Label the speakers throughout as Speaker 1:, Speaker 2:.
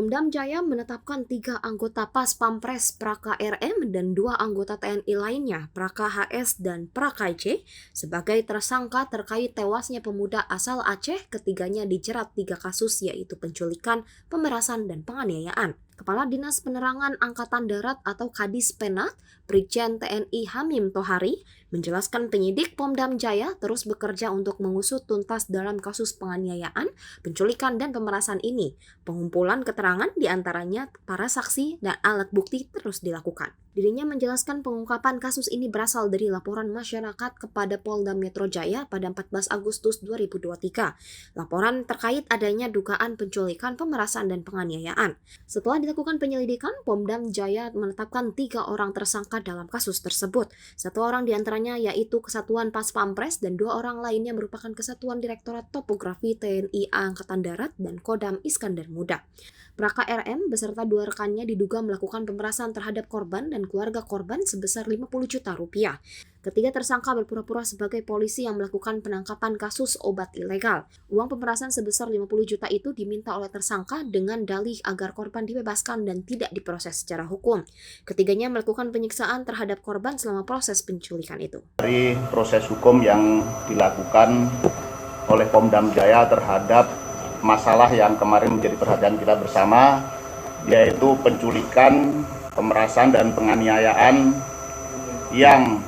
Speaker 1: Pom Jaya menetapkan 3 anggota Pas Pampres Praka RM dan 2 anggota TNI lainnya, Praka HS dan Praka C, sebagai tersangka terkait tewasnya pemuda asal Aceh. Ketiganya dijerat 3 kasus, yaitu penculikan, pemerasan, dan penganiayaan. Kepala Dinas Penerangan Angkatan Darat atau Kadis Penat, Brigjen TNI Hamim Tohari, menjelaskan penyidik Pom Jaya terus bekerja untuk mengusut tuntas dalam kasus penganiayaan, penculikan, dan pemerasan ini. Pengumpulan keterangan diantaranya para saksi dan alat bukti terus dilakukan. Dirinya menjelaskan pengungkapan kasus ini berasal dari laporan masyarakat kepada Polda Metro Jaya pada 14 Agustus 2023. Laporan terkait adanya dugaan penculikan, pemerasan, dan penganiayaan. Setelah dilakukan penyelidikan, Pom Jaya menetapkan 3 orang tersangka dalam kasus tersebut. 1 orang diantaranya yaitu Kesatuan Pas Pampres dan 2 orang lainnya merupakan Kesatuan Direktorat Topografi TNI Angkatan Darat dan Kodam Iskandar Muda. Praka RM beserta 2 rekannya diduga melakukan pemerasan terhadap korban dan keluarga korban sebesar 50 juta rupiah. Ketiga tersangka berpura-pura sebagai polisi yang melakukan penangkapan kasus obat ilegal. Uang pemerasan sebesar 50 juta itu diminta oleh tersangka dengan dalih agar korban dibebaskan dan tidak diproses secara hukum. Ketiganya melakukan penyiksaan terhadap korban selama proses penculikan itu.
Speaker 2: Dari proses hukum yang dilakukan oleh Pom Jaya terhadap masalah yang kemarin menjadi perhatian kita bersama, yaitu penculikan, pemerasan, dan penganiayaan yang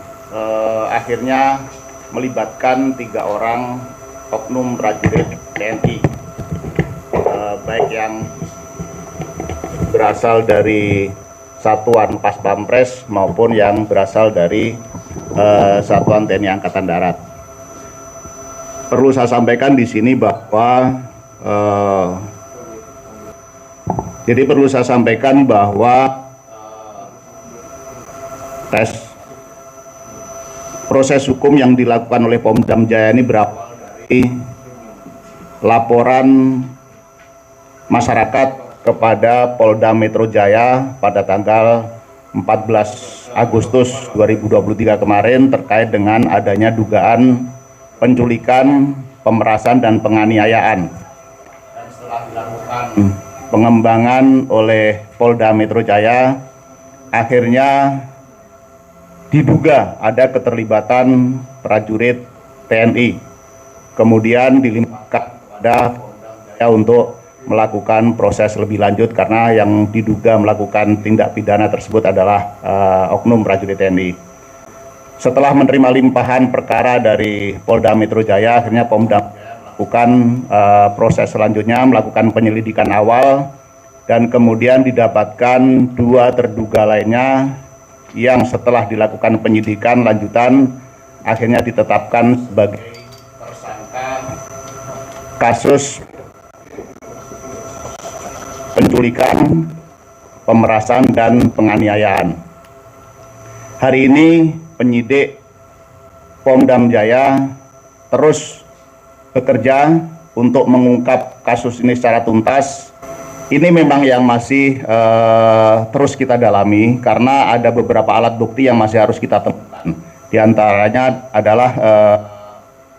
Speaker 2: akhirnya melibatkan 3 orang oknum prajurit TNI, baik yang berasal dari Satuan Pas Pampres maupun yang berasal dari Satuan TNI Angkatan Darat. Perlu saya sampaikan di sini bahwa proses hukum yang dilakukan oleh Pom Jaya ini berawal dari laporan masyarakat kepada Polda Metro Jaya pada tanggal 14 Agustus 2023 kemarin terkait dengan adanya dugaan penculikan, pemerasan, dan penganiayaan. Dan setelah dilakukan pengembangan oleh Polda Metro Jaya, akhirnya diduga ada keterlibatan prajurit TNI. Kemudian dilimpahkan kepada Polda Jaya untuk melakukan proses lebih lanjut karena yang diduga melakukan tindak pidana tersebut adalah oknum prajurit TNI. Setelah menerima limpahan perkara dari Polda Metro Jaya, akhirnya Pom Jaya melakukan proses selanjutnya, melakukan penyelidikan awal, dan kemudian didapatkan 2 terduga lainnya yang setelah dilakukan penyidikan lanjutan akhirnya ditetapkan sebagai tersangka kasus penculikan, pemerasan, dan penganiayaan. Hari ini penyidik Pom Jaya terus bekerja untuk mengungkap kasus ini secara tuntas. Ini memang yang masih terus kita dalami karena ada beberapa alat bukti yang masih harus kita temukan. Di antaranya adalah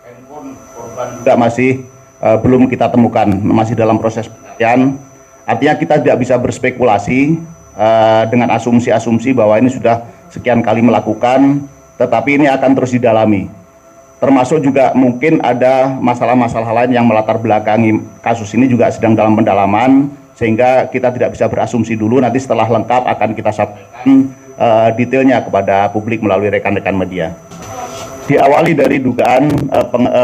Speaker 2: handphone korban juga masih belum kita temukan, masih dalam proses pencarian. Artinya kita tidak bisa berspekulasi dengan asumsi-asumsi bahwa ini sudah sekian kali melakukan, tetapi ini akan terus didalami. Termasuk juga mungkin ada masalah-masalah lain yang melatar belakangi kasus ini juga sedang dalam pendalaman, sehingga kita tidak bisa berasumsi dulu. Nanti setelah lengkap akan kita sampaikan detailnya kepada publik melalui rekan-rekan media. Diawali dari dugaan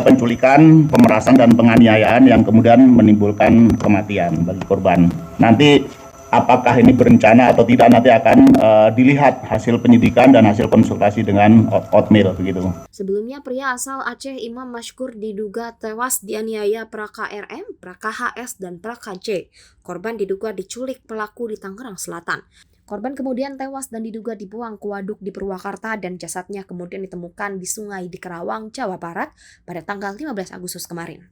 Speaker 2: penculikan, pemerasan, dan penganiayaan yang kemudian menimbulkan kematian bagi korban. Nanti apakah ini berencana atau tidak nanti akan dilihat hasil penyidikan dan hasil konsultasi dengan Otmil begitu.
Speaker 1: Sebelumnya pria asal Aceh Imam Mashkur diduga tewas dianiaya Praka RM, Praka HS, dan Praka C. Korban diduga diculik pelaku di Tangerang Selatan. Korban kemudian tewas dan diduga dibuang ke waduk di Purwakarta dan jasadnya kemudian ditemukan di sungai di Kerawang, Jawa Barat pada tanggal 15 Agustus kemarin.